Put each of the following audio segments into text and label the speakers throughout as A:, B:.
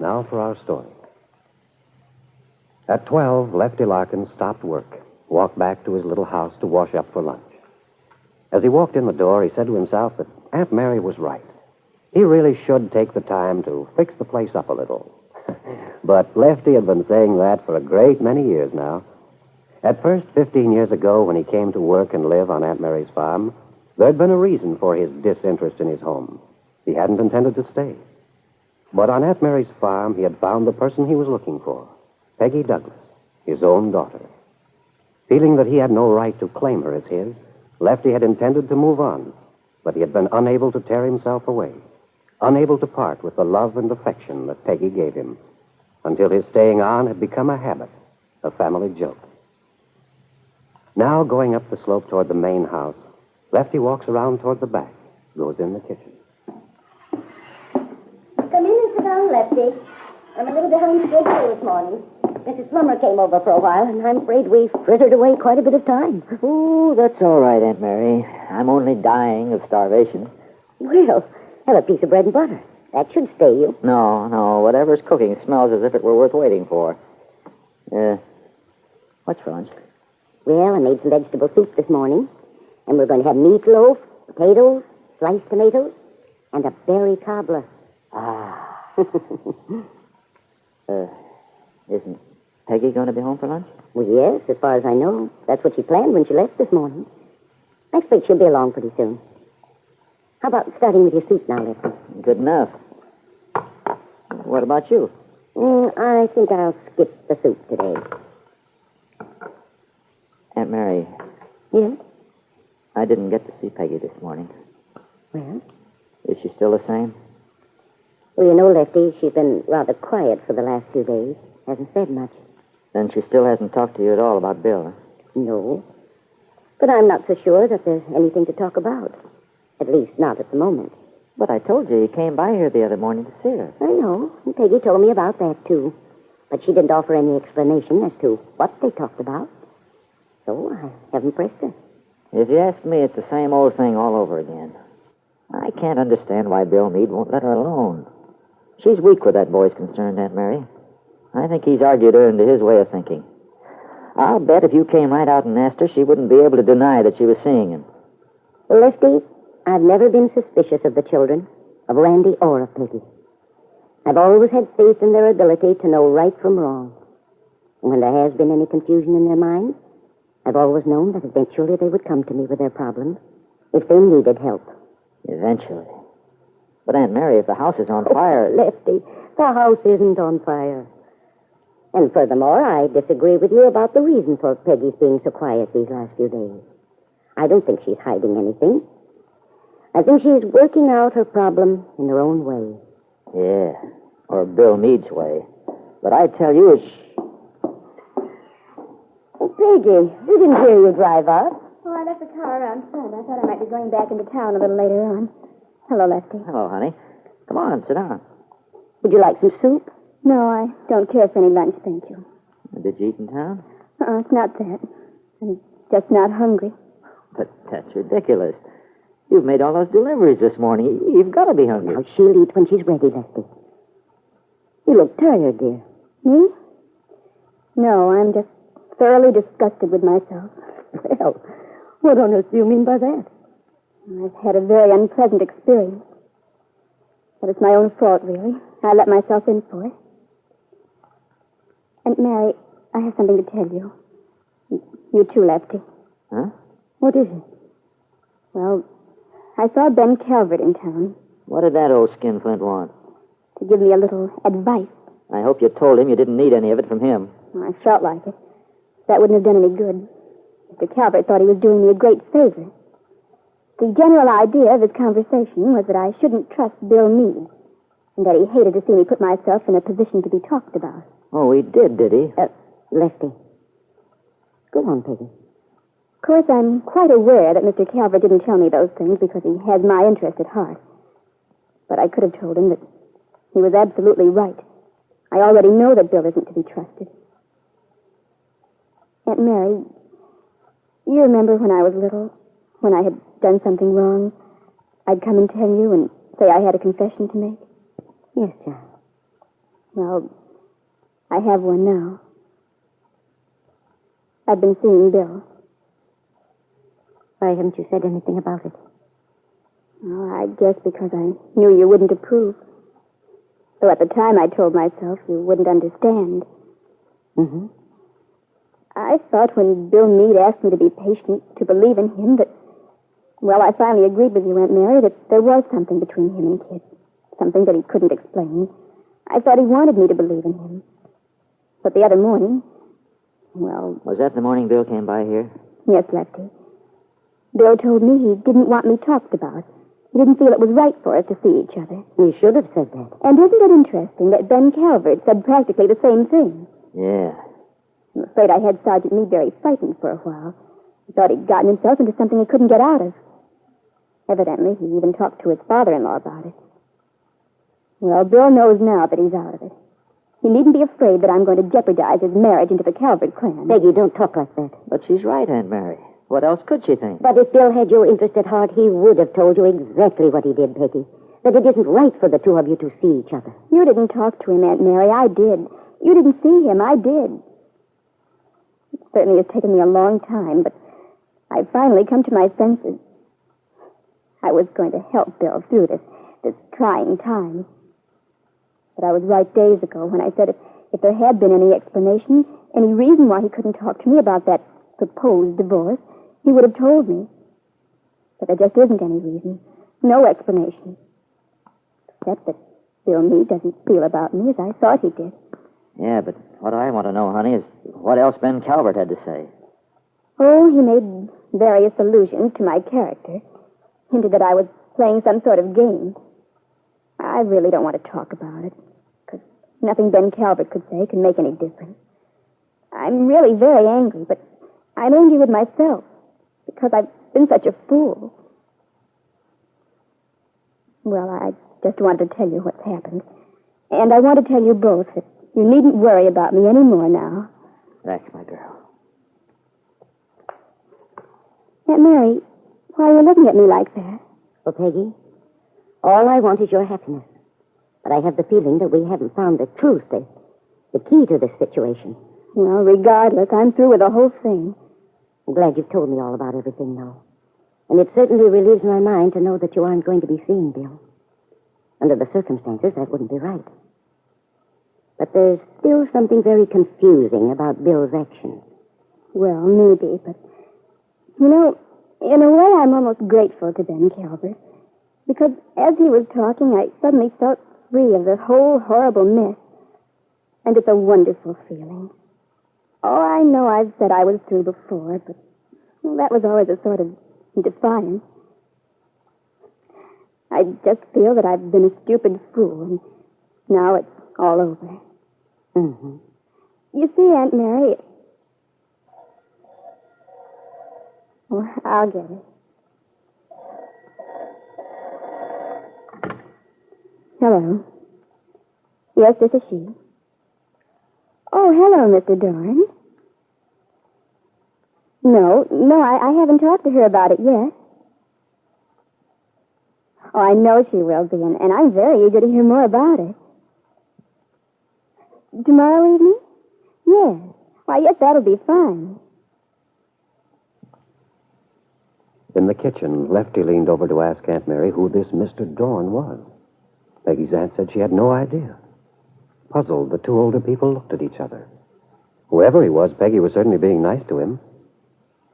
A: Now for our story. At 12, Lefty Larkin stopped work, walked back to his little house to wash up for lunch. As he walked in the door, he said to himself that Aunt Mary was right. He really should take the time to fix the place up a little. But Lefty had been saying that for a great many years now. At first, 15 years ago, when he came to work and live on Aunt Mary's farm, there'd been a reason for his disinterest in his home. He hadn't intended to stay. But on Aunt Mary's farm, he had found the person he was looking for, Peggy Douglas, his own daughter. Feeling that he had no right to claim her as his, Lefty had intended to move on, but he had been unable to tear himself away, unable to part with the love and affection that Peggy gave him, until his staying on had become a habit, a family joke. Now, going up the slope toward the main house, Lefty walks around toward the back, goes in the kitchen.
B: Come in and sit down, Lefty. I'm a little behind schedule this morning. Mrs. Plummer came over for a while, and I'm afraid we frittered away quite a bit of time.
C: Oh, that's all right, Aunt Mary. I'm only dying of starvation.
B: Well, have a piece of bread and butter. That should stay you.
C: No. Whatever's cooking smells as if it were worth waiting for. What's for lunch?
B: Well, I made some vegetable soup this morning, and we're going to have meatloaf, potatoes, sliced tomatoes, and a berry cobbler.
C: Isn't Peggy going to be home for lunch?
B: Well, yes, as far as I know. That's what she planned when she left this morning. I expect she'll be along pretty soon. How about starting with your soup now, Lefty?
C: Good enough. What about you?
B: I think I'll skip the soup today.
C: Aunt Mary.
B: Yes?
C: I didn't get to see Peggy this morning.
B: Well?
C: Is she still the same?
B: Well, you know, Lefty, she's been rather quiet for the last few days. Hasn't said much.
C: Then she still hasn't talked to you at all about Bill, huh?
B: No. But I'm not so sure that there's anything to talk about. At least not at the moment.
C: But I told you he came by here the other morning to see her.
B: I know. And Peggy told me about that, too. But she didn't offer any explanation as to what they talked about. So I haven't pressed her.
C: If you ask me, it's the same old thing all over again. I can't understand why Bill Meade won't let her alone. She's weak where that boy's concerned, Aunt Mary. I think he's argued her into his way of thinking. I'll bet if you came right out and asked her, she wouldn't be able to deny that she was seeing him.
B: Well, Lefty, I've never been suspicious of the children, of Randy or of Peggy. I've always had faith in their ability to know right from wrong. And when there has been any confusion in their minds, I've always known that eventually they would come to me with their problems if they needed help.
C: Eventually. But, Aunt Mary, if the house is on fire...
B: Lefty, the house isn't on fire. And furthermore, I disagree with you about the reason for Peggy's being so quiet these last few days. I don't think she's hiding anything. I think she's working out her problem in her own way.
C: Yeah, or Bill Meade's way. But I tell you, it's...
B: Oh, Peggy, we didn't hear you drive up.
D: Oh, I left the car around front. I thought I might be going back into town a little later on. Hello, Lefty.
C: Hello, honey. Come on, sit down.
B: Would you like some soup?
D: No, I don't care for any lunch, thank you.
C: Did you eat in town?
D: It's not that. I'm just not hungry.
C: But that's ridiculous. You've made all those deliveries this morning. You've got to be hungry.
B: Now, she'll eat when she's ready, Lefty. You look tired, dear.
D: Me? No, I'm just thoroughly disgusted with myself.
B: Well, what on earth do you mean by that?
D: I've had a very unpleasant experience. But it's my own fault, really. I let myself in for it. Aunt Mary, I have something to tell you. You too, Lefty.
C: Huh?
B: What is it?
D: Well, I saw Ben Calvert in town.
C: What did that old skinflint want?
D: To give me a little advice.
C: I hope you told him you didn't need any of it from him.
D: I felt like it. That wouldn't have done any good. Mr. Calvert thought he was doing me a great favor. The general idea of his conversation was that I shouldn't trust Bill Meade, and that he hated to see me put myself in a position to be talked about.
C: Oh, he did he?
B: Lefty. Go on, Peggy.
D: Of course, I'm quite aware that Mr. Calvert didn't tell me those things because he has my interest at heart. But I could have told him that he was absolutely right. I already know that Bill isn't to be trusted. Aunt Mary, you remember when I was little, when I had done something wrong, I'd come and tell you and say I had a confession to make?
B: Yes, child.
D: Well, I have one now. I've been seeing Bill.
B: Why haven't you said anything about it?
D: Oh, I guess because I knew you wouldn't approve. Though at the time I told myself you wouldn't understand.
B: Mm-hmm.
D: I thought when Bill Meade asked me to be patient, to believe in him, that, well, I finally agreed with you, Aunt Mary, that there was something between him and Kit. Something that he couldn't explain. I thought he wanted me to believe in him. But the other morning, well...
C: Was that the morning Bill came by here?
D: Yes, Lefty. Bill told me he didn't want me talked about. He didn't feel it was right for us to see each other.
B: You should have said that.
D: And isn't it interesting that Ben Calvert said practically the same thing?
C: Yeah.
D: I'm afraid I had Sergeant Meade very frightened for a while. He thought he'd gotten himself into something he couldn't get out of. Evidently, he even talked to his father-in-law about it. Well, Bill knows now that he's out of it. He needn't be afraid that I'm going to jeopardize his marriage into the Calvert clan.
B: Peggy, don't talk like that.
C: But she's right, Aunt Mary. What else could she think?
B: But if Bill had your interest at heart, he would have told you exactly what he did, Peggy. That it isn't right for the two of you to see each other.
D: You didn't talk to him, Aunt Mary. I did. You didn't see him. I did. It certainly has taken me a long time, but I've finally come to my senses. I was going to help Bill through this trying time. But I was right days ago when I said if there had been any explanation, any reason why he couldn't talk to me about that proposed divorce, he would have told me. But there just isn't any reason. No explanation. Except that Bill Meade doesn't feel about me as I thought he did.
C: Yeah, but what I want to know, honey, is what else Ben Calvert had to say.
D: Oh, he made various allusions to my character. Hinted that I was playing some sort of game. I really don't want to talk about it, because nothing Ben Calvert could say can make any difference. I'm really very angry, but I'm angry with myself, because I've been such a fool. Well, I just wanted to tell you what's happened. And I want to tell you both that you needn't worry about me anymore now.
C: Thanks, my girl.
D: Aunt Mary, why are you looking at me like that?
B: Well, Peggy, all I want is your happiness. But I have the feeling that we haven't found the truth, the key to this situation.
D: Well, regardless, I'm through with the whole thing.
B: I'm glad you've told me all about everything, though. And it certainly relieves my mind to know that you aren't going to be seeing Bill. Under the circumstances, that wouldn't be right. But there's still something very confusing about Bill's actions.
D: Well, maybe, but... You know, in a way, I'm almost grateful to Ben Calvert. Because as he was talking, I suddenly felt free of the whole horrible mess. And it's a wonderful feeling. Oh, I know I've said I was through before, but that was always a sort of defiance. I just feel that I've been a stupid fool, and now it's all over.
B: Mm-hmm.
D: You see, Aunt Mary... Oh, I'll get it. Hello. Yes, this is she. Oh, hello, Mr. Dorn. No, I haven't talked to her about it yet. Oh, I know she will be, and I'm very eager to hear more about it. Tomorrow evening? Yes. Why, yes, that'll be fine.
A: In the kitchen, Lefty leaned over to ask Aunt Mary who this Mr. Dorn was. Peggy's aunt said she had no idea. Puzzled, the two older people looked at each other. Whoever he was, Peggy was certainly being nice to him.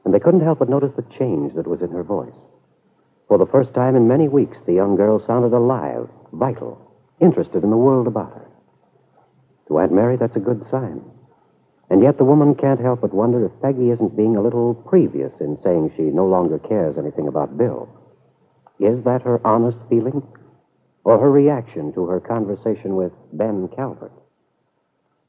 A: And they couldn't help but notice the change that was in her voice. For the first time in many weeks, the young girl sounded alive, vital, interested in the world about her. To Aunt Mary, that's a good sign. And yet the woman can't help but wonder if Peggy isn't being a little previous in saying she no longer cares anything about Bill. Is that her honest feeling? Or her reaction to her conversation with Ben Calvert?